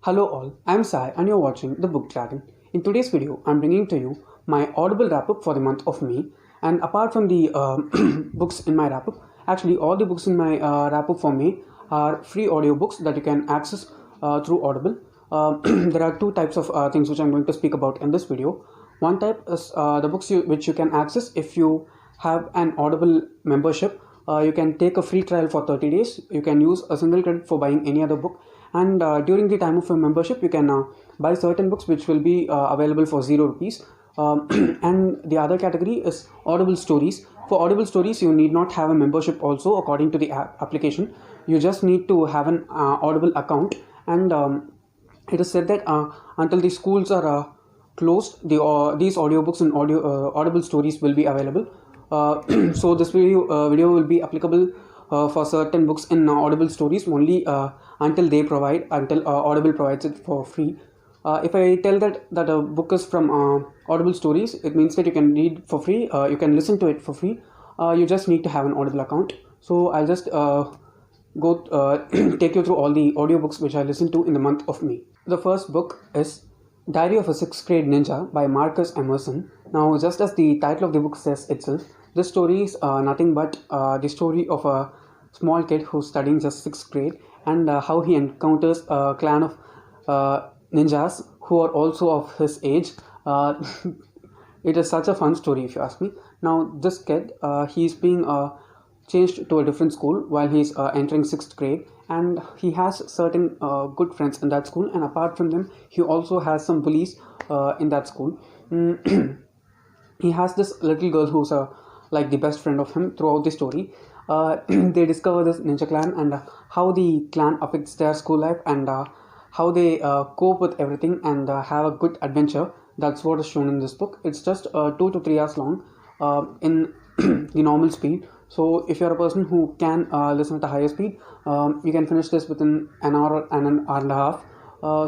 Hello all, I'm Sai and you're watching The Book Dragon. In today's video, I'm bringing to you my Audible wrap-up for the month of May. And apart from the books in my wrap-up, actually all the books in my wrap-up for May are free audiobooks that you can access through Audible. There are two types of things which I'm going to speak about in this video. One type is the books which you can access if you have an Audible membership. You can take a free trial for 30 days. You can use a single credit for buying any other book. And during the time of your membership, you can buy certain books which will be available for 0 rupees. And the other category is Audible Stories. For Audible Stories, you need not have a membership also according to the application. You just need to have an Audible account. And it is said that until the schools are closed, these audiobooks and Audible Stories will be available. So this video will be applicable for certain books in Audible Stories only until Audible provides it for free. If I tell that a book is from Audible Stories, it means that you can read for free, you can listen to it for free. You just need to have an Audible account. So I'll just take you through all the audiobooks which I listened to in the month of May. The first book is Diary of a Sixth Grade Ninja by Marcus Emerson. Now, just as the title of the book says itself, this story is nothing but the story of a small kid who's studying just 6th grade and how he encounters a clan of ninjas who are also of his age. It is such a fun story if you ask me. Now, this kid, he's being changed to a different school while he's entering 6th grade, and he has certain good friends in that school, and apart from them he also has some bullies in that school. He has this little girl who's like the best friend of him throughout the story. They discover this ninja clan and how the clan affects their school life and how they cope with everything and have a good adventure. That's what is shown in this book. It's just 2 to 3 hours long in the normal speed. So if you're a person who can listen at a higher speed, you can finish this within an hour and an hour and a half.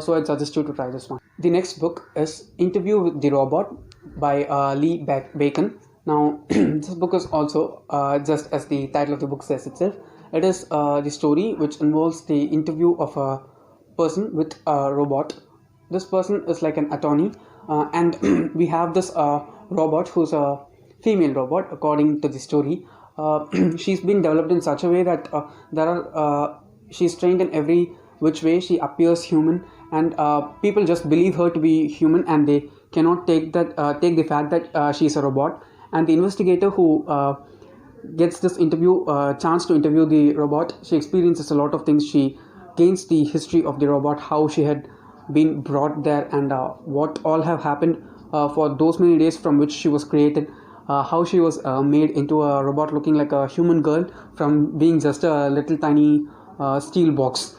So I'd suggest you to try this one. The next book is Interview with the Robot by Lee Bacon. Now, this book is also just as the title of the book says itself. It is the story which involves the interview of a person with a robot. This person is like an attorney, and we have this robot who's a female robot according to the story. She's been developed in such a way that she's trained in every which way. She appears human, and people just believe her to be human, and they cannot take the fact that she's a robot. And the investigator who gets this chance to interview the robot, she experiences a lot of things. She gains the history of the robot, how she had been brought there, and what all have happened for those many days from which she was created. How she was made into a robot looking like a human girl from being just a little tiny steel box,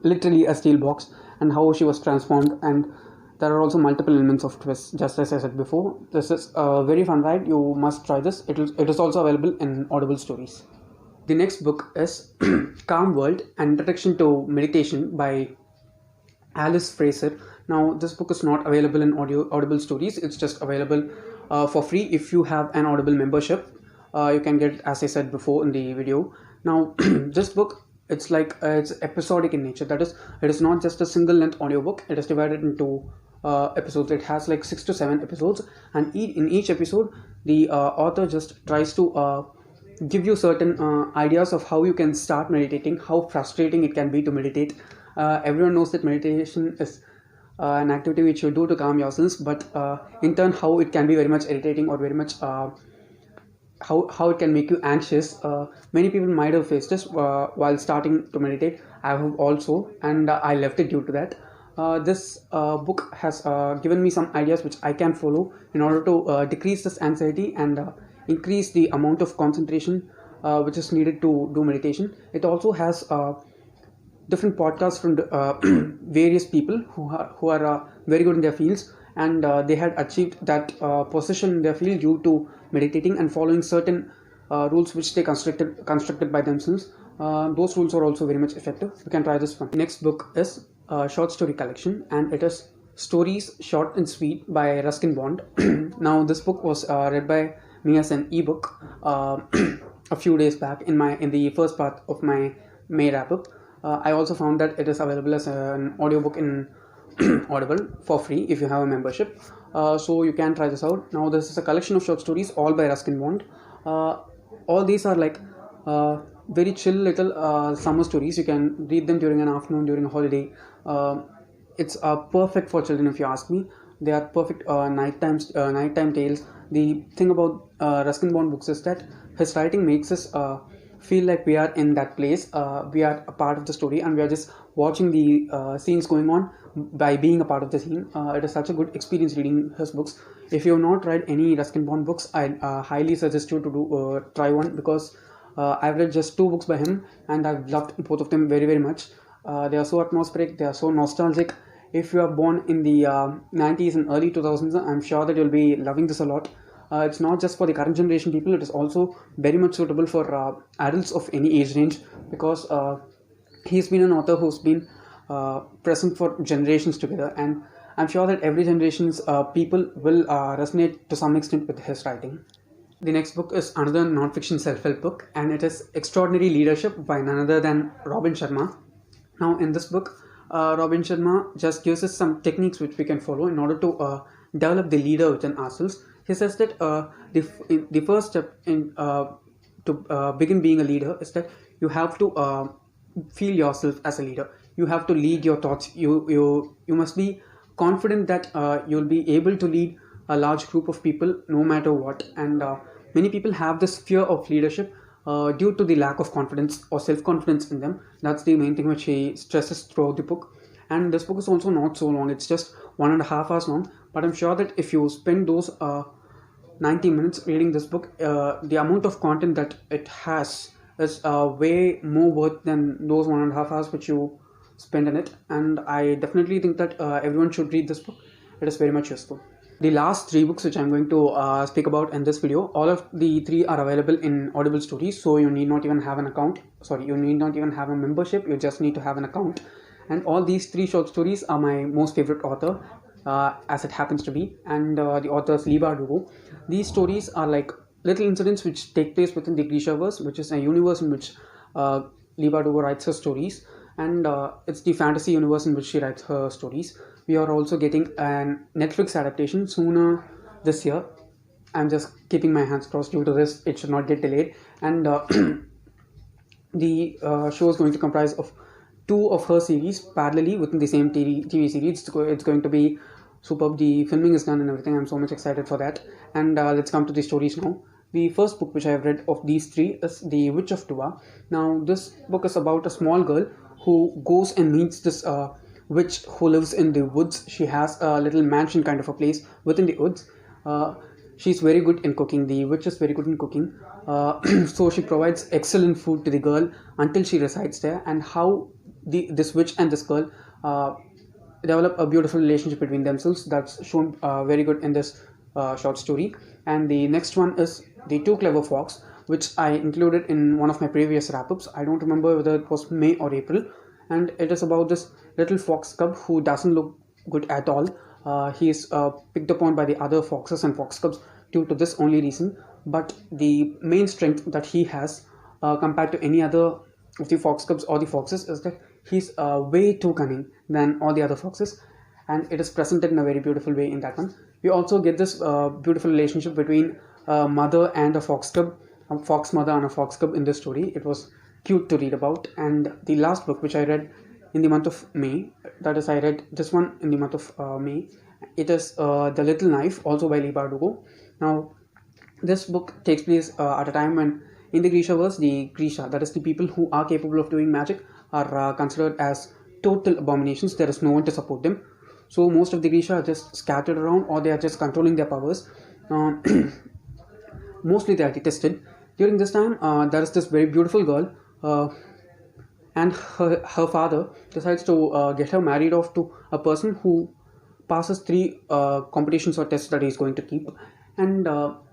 literally a steel box, and how she was transformed. And there are also multiple elements of twists, just as I said before. This is a very fun ride. You must try this. It is also available in Audible Stories. The next book is Calm World: An Introduction to Meditation by Alice Fraser. Now, this book is not available in Audible Stories. It's just available for free if you have an Audible membership. You can get it, as I said before in the video. Now, this book, it's episodic in nature. That is, it is not just a single length audiobook. It is divided into episodes. It has like 6 to 7 episodes, and in each episode the author just tries to give you certain ideas of how you can start meditating, how frustrating it can be to meditate. Everyone knows that meditation is an activity which you do to calm yourselves, but in turn how it can be very much irritating or very much how it can make you anxious. Many people might have faced this while starting to meditate. I have also, and I left it due to that. This book has given me some ideas which I can follow in order to decrease this anxiety and increase the amount of concentration which is needed to do meditation. It also has different podcasts from various people who are very good in their fields, and they had achieved that position in their field due to meditating and following certain rules which they constructed by themselves. Those rules are also very much effective. You can try this one. Next book is a short story collection, and it is Stories Short and Sweet by Ruskin Bond. Now, this book was read by me as an ebook a few days back in the first part of my May wrap up. I also found that it is available as an audiobook in Audible for free if you have a membership. So you can try this out. Now this is a collection of short stories all by Ruskin Bond. All these are like very chill little summer stories. You can read them during an afternoon, during a holiday. It's perfect for children if you ask me. They are perfect nighttime tales. The thing about Ruskin Bond books is that his writing makes us feel like we are in that place. We are a part of the story, and we are just watching the scenes going on by being a part of the scene. It is such a good experience reading his books. If you have not read any Ruskin Bond books, I highly suggest you to try one, because I've read just 2 books by him, and I've loved both of them very, very much. They are so atmospheric, they are so nostalgic. If you are born in the 90s and early 2000s, I'm sure that you'll be loving this a lot. It's not just for the current generation people, it is also very much suitable for adults of any age range, because he's been an author who's been present for generations together, and I'm sure that every generation's people will resonate to some extent with his writing. The next book is another non-fiction self-help book, and it is Extraordinary Leadership by none other than Robin Sharma. Now, in this book, Robin Sharma just gives us some techniques which we can follow in order to develop the leader within ourselves. He says that the first step to begin being a leader is that you have to feel yourself as a leader. You have to lead your thoughts. You must be confident that you'll be able to lead a large group of people no matter what. And many people have this fear of leadership due to the lack of confidence or self-confidence in them. That's the main thing which he stresses throughout the book. And this book is also not so long. It's just 1.5 hours long. But I'm sure that if you spend those 90 minutes reading this book, the amount of content that it has is way more worth than those 1.5 hours which you spend in it. And I definitely think that everyone should read this book. It is very much useful. The last 3 books which I'm going to speak about in this video, all of the 3 are available in Audible Stories, so you need not even have an account. You need not even have a membership, you just need to have an account. And all these 3 short stories are my most favorite author, as it happens to be, and the author is Duva. These stories are like little incidents which take place within the Grishaverse, which is a universe in which Duva writes her stories, and it's the fantasy universe in which she writes her stories. We are also getting a Netflix adaptation sooner this year. I'm just keeping my hands crossed due to this. It should not get delayed. And the show is going to comprise of 2 of her series parallelly within the same TV series. It's going to be superb. The filming is done and everything. I'm so much excited for that. And let's come to the stories now. The first book which I have read of these 3 is The Witch of Duva. Now, this book is about a small girl who goes and meets this witch who lives in the woods. She has a little mansion kind of a place within the woods. She's very good in cooking. The witch is very good in cooking. So she provides excellent food to the girl until she resides there. And how this witch and this girl develop a beautiful relationship between themselves, that's shown very good in this short story. And the next one is The Two Clever Fox, which I included in one of my previous wrap-ups. I don't remember whether it was May or April. And it is about this little fox cub who doesn't look good at all. He is picked upon by the other foxes and fox cubs due to this only reason. But the main strength that he has compared to any other of the fox cubs or the foxes is that he's way too cunning than all the other foxes. And it is presented in a very beautiful way in that one. We also get this beautiful relationship between a mother and a fox cub, a fox mother and a fox cub in this story. It was cute to read about. And the last book which I read in the month of May, that is, I read this one in the month of May. It is The Little Knife, also by Lee Bardugo. Now, this book takes place at a time when in the Grishaverse, the Grisha, that is the people who are capable of doing magic, are considered as total abominations. There is no one to support them. So most of the Grisha are just scattered around, or they are just controlling their powers. Mostly they are detested. During this time, there is this very beautiful girl, and her father decides to get her married off to a person who passes 3 competitions or tests that he is going to keep. And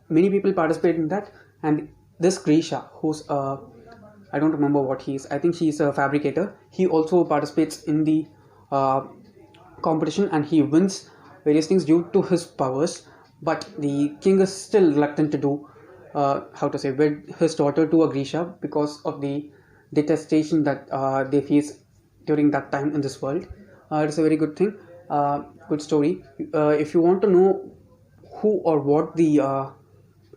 many people participate in that. And this Grisha, who's I don't remember what he is. I think he is a fabricator. He also participates in the competition, and he wins various things due to his powers. But the king is still reluctant to do wed his daughter to a Grisha because of the detestation that they face during that time in this world. It's a very good thing, good story. If you want to know who or what the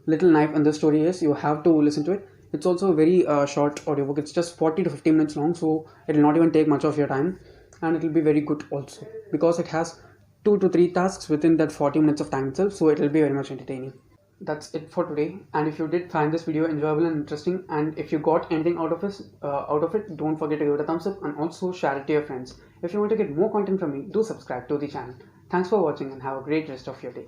little knife in the story is, you have to listen to it. It's also a very short audiobook. It's just 40 to 50 minutes long, so it will not even take much of your time, and it will be very good also because it has 2 to 3 tasks within that 40 minutes of time itself, so it will be very much entertaining. That's it for today. And if you did find this video enjoyable and interesting, and if you got anything out of it, don't forget to give it a thumbs up and also share it to your friends. If you want to get more content from me, do subscribe to the channel. Thanks for watching and have a great rest of your day.